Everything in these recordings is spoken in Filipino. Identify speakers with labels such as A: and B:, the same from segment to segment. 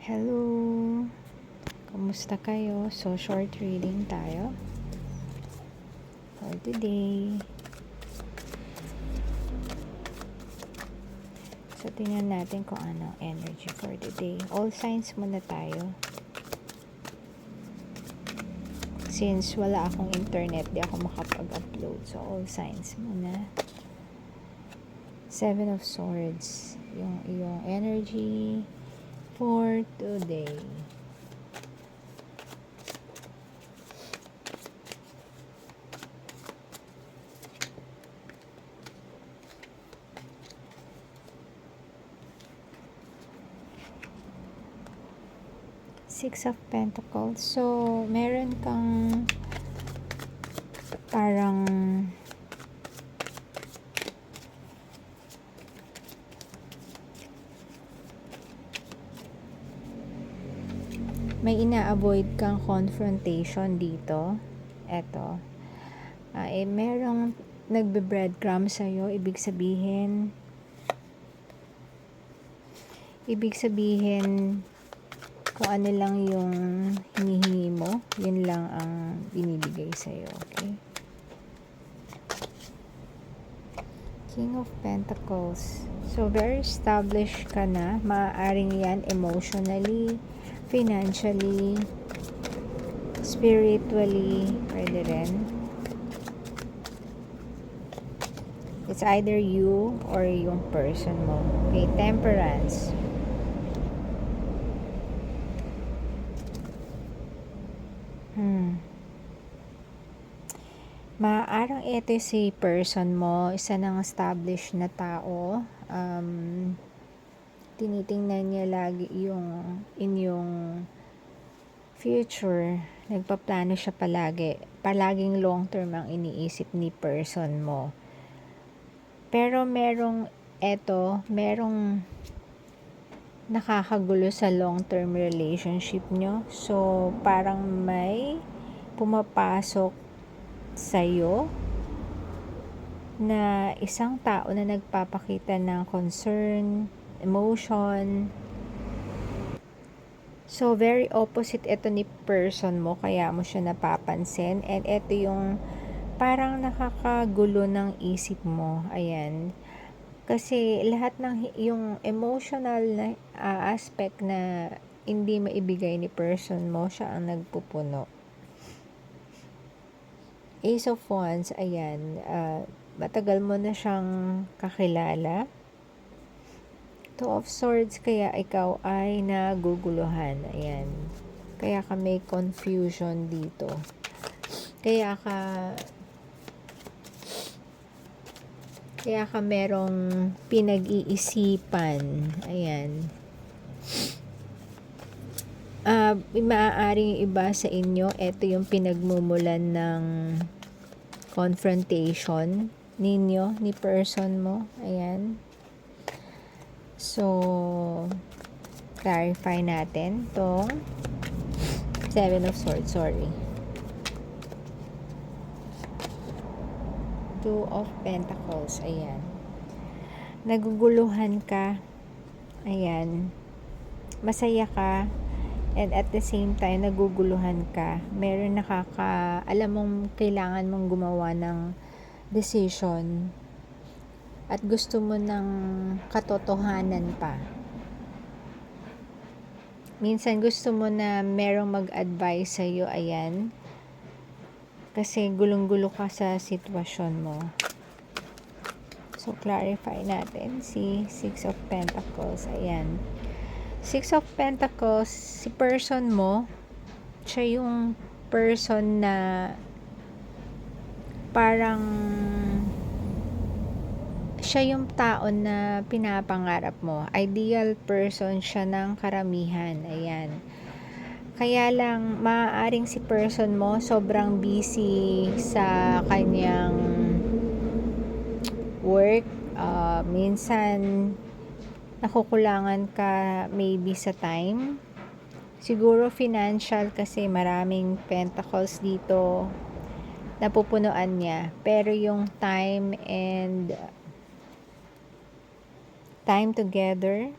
A: Hello! Kamusta kayo? So, short reading tayo for today. So, tingnan natin kung ano energy for today. All signs muna tayo. Since wala akong internet, di ako makapag-upload. So, all signs muna. 7 of Swords. Yung iyong energy for today. Six of Pentacles. So, meron kang parang may ina-avoid kang confrontation dito. Eto. Merong nagbe-breadcrumb sa'yo. Ibig sabihin kung ano lang yung hinihingi mo, yun lang ang binibigay sa'yo. Okay? King of Pentacles. So, very established ka na. Maaaring yan emotionally, financially, spiritually, pwede rin. It's either you or yung person mo. Okay, Temperance. Maaaring ito si person mo, isa ng established na tao. Tinitingnan niya lagi yung inyong future. Nagpaplano siya palagi. Palaging long term ang iniisip ni person mo. Pero merong nakakagulo sa long term relationship nyo. So, parang may pumapasok sa'yo na isang tao na nagpapakita ng concern, emotion. So, very opposite ito ni person mo, kaya mo siya napapansin. And ito yung parang nakakagulo ng isip mo. Ayan. Kasi lahat ng yung emotional na aspect na hindi maibigay ni person mo, siya ang nagpupuno. Ace of Wands, ayan. Matagal mo na siyang kakilala. Two of Swords, kaya ikaw ay naguguluhan. Ayan. Kaya ka may confusion dito. Kaya ka merong pinag-iisipan. Ayan. Maaaring iba sa inyo, ito yung pinagmumulan ng confrontation ninyo, ni person mo. Ayan. So, clarify natin tong 7 of Swords, Two of Pentacles, ayan. Naguguluhan ka, ayan. Masaya ka, and at the same time, naguguluhan ka. Meron alam mong kailangan mong gumawa ng decision, at gusto mo ng katotohanan pa. Minsan gusto mo na merong mag-advise sa'yo, ayan. Kasi gulong-gulo ka sa sitwasyon mo. So, clarify natin si Six of Pentacles. Ayan. Six of Pentacles, si person mo, siya yung person na parang siya yung tao na pinapangarap mo. Ideal person siya ng karamihan. Ayan. Kaya lang, maaaring si person mo sobrang busy sa kanyang work. Minsan, nakukulangan ka maybe sa time. Siguro financial kasi maraming pentacles dito napupunuan niya. Pero yung time and time together,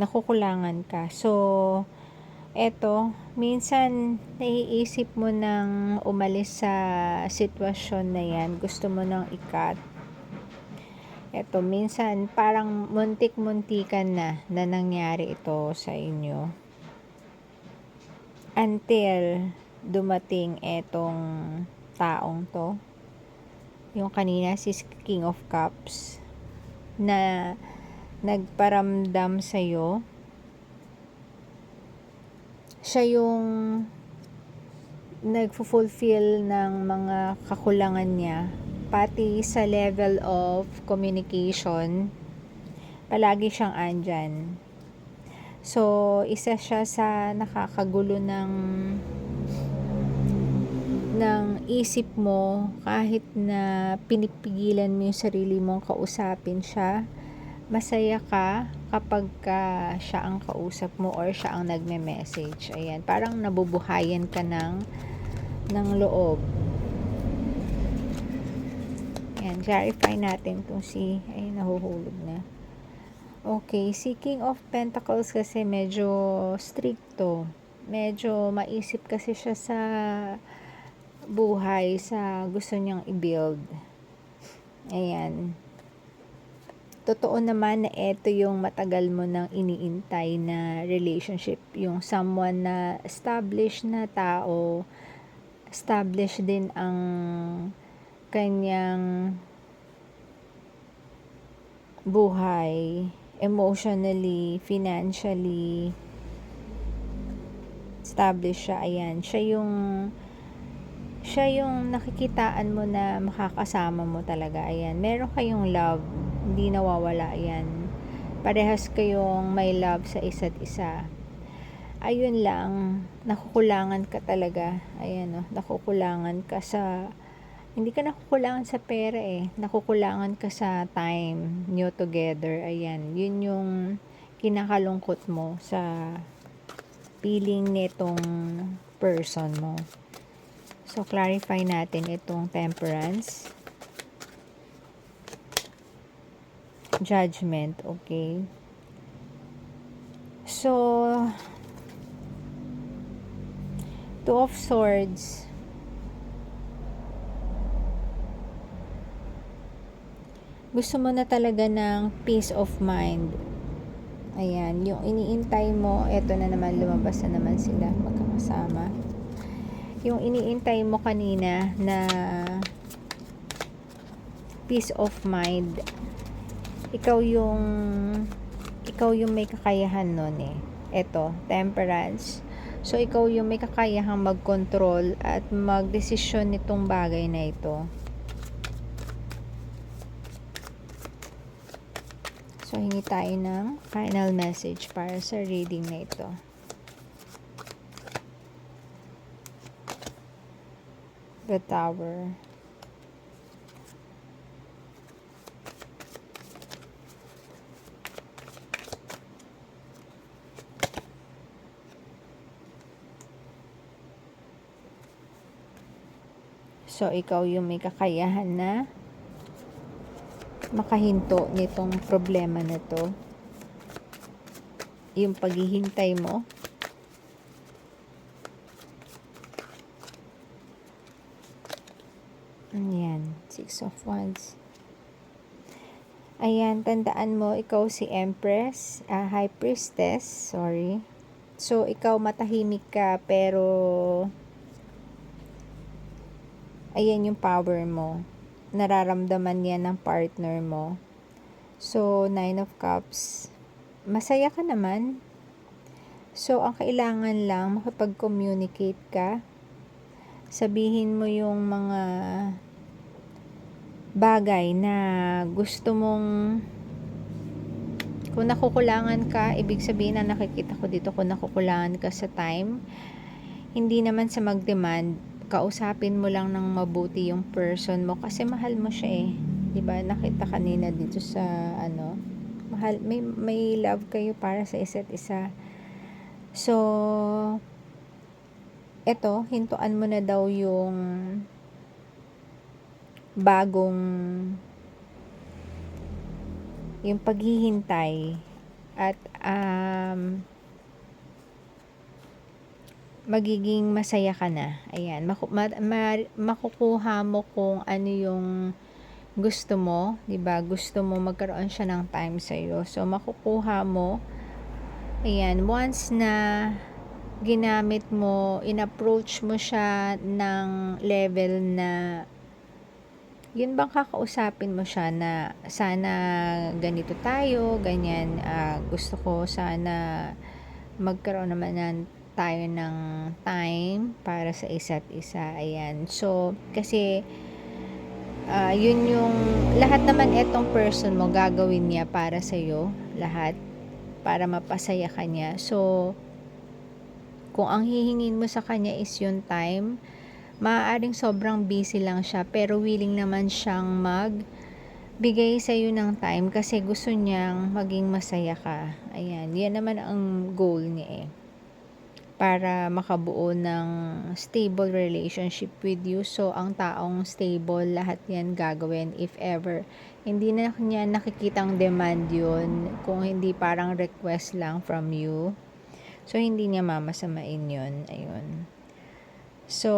A: nakukulangan ka. So, eto, minsan naiisip mo nang umalis sa sitwasyon na yan. Gusto mo nang i-cut. Eto, minsan parang muntik-muntikan na nangyari ito sa inyo. Until dumating etong taong to. Yung kanina, si King of Cups, na nagparamdam sa'yo. Siya yung nagfulfill ng mga kakulangan niya, pati sa level of communication, palagi siyang andyan. So, isa siya sa nakakagulo ng isip mo, kahit na pinipigilan mo yung sarili mong kausapin siya. Masaya ka kapag siya ang kausap mo or siya ang nagme-message. Ayan, parang nabubuhayan ka ng loob. Ayan, clarify natin kung ay nahuhulog na. Okay, si King of Pentacles kasi medyo stricto. Medyo maisip kasi siya sa buhay, sa gusto niyang i-build. Ayan. Totoo naman na ito yung matagal mo nang iniintay na relationship. Yung someone na established na tao, established din ang kanyang buhay, emotionally, financially, established siya. Ayan, siya yung nakikitaan mo na makakasama mo talaga. Ayan, meron kayong love, hindi nawawala. Ayan, parehas kayong may love sa isa't isa. Ayun lang, nakukulangan ka talaga. Ayan, nakukulangan ka sa, hindi ka nakukulangan sa pera nakukulangan ka sa time nyo together. Ayan, yun yung kinakalungkot mo sa feeling nitong person mo. So, clarify natin itong Temperance. Judgment, okay. So, Two of Swords. Gusto mo na talaga ng peace of mind. Ayan, yung iniintay mo, eto na naman, lumabas na naman sila magkakasama. Yung iniintay mo kanina na peace of mind, ikaw yung may kakayahan nun Eto, Temperance. So, ikaw yung may kakayahang mag-control at mag-desisyon nitong bagay na ito. So, hingi tayo ng final message para sa reading na ito. The Tower. So, ikaw yung may kakayahan na makahinto nitong problema na to. Yung paghihintay mo. Ayan, Six of Wands. Ayan, tandaan mo, ikaw si Empress, High Priestess, sorry. So, ikaw matahimik ka, pero ayan yung power mo. Nararamdaman yan ng partner mo. So, Nine of Cups. Masaya ka naman. So, ang kailangan lang, makipag-communicate ka. Sabihin mo yung mga bagay na gusto mong, kung nakukulangan ka, ibig sabihin na nakikita ko dito, kung nakukulangan ka sa time, hindi naman sa mag-demand, kausapin mo lang ng mabuti yung person mo kasi mahal mo siya 'di ba? Nakita kanina dito sa mahal, may love kayo para sa isa't isa. So, eto, hintuan mo na daw yung yung paghihintay. At magiging masaya ka na. Ayan, makukuha mo kung ano yung gusto mo, 'di ba? Gusto mo magkaroon siya ng time sa iyo. So makukuha mo. Ayan, once na ginamit mo, in-approach mo siya ng level na yun bang kakausapin mo siya na sana ganito tayo, ganyan, gusto ko sana magkaroon naman tayo ng time para sa isa't isa. Ayan. So, kasi yun yung lahat naman etong person mo gagawin niya para sa iyo, lahat para mapasaya ka niya. So, kung ang hihingin mo sa kanya is yung time, maaaring sobrang busy lang siya pero willing naman siyang magbigay sa iyo ng time kasi gusto niyang maging masaya ka. Ayan, yan naman ang goal niya para makabuo ng stable relationship with you. So, ang taong stable, lahat yan gagawin if ever. Hindi na niya nakikitang demand yun kung hindi parang request lang from you. So, hindi niya mamasamain yun. Ayun. So,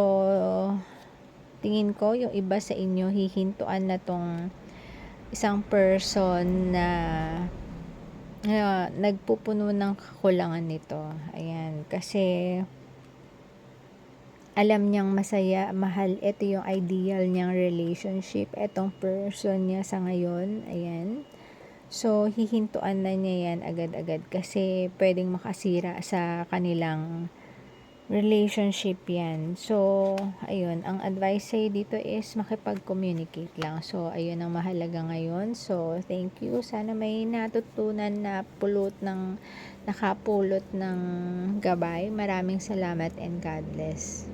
A: tingin ko yung iba sa inyo hihintuan na tong isang person na nagpupuno ng kakulangan nito. Ayan, kasi alam niyang masaya, mahal, ito yung ideal niyang relationship, etong person niya sa ngayon. Ayan. So, hihintuan na niya yan agad-agad kasi pwedeng makasira sa kanilang relationship yan. So, ayun, ang advice sa'yo dito is makipag-communicate lang. So, ayun ang mahalaga ngayon. So, thank you. Sana may natutunan na nakapulot ng gabay. Maraming salamat and God bless.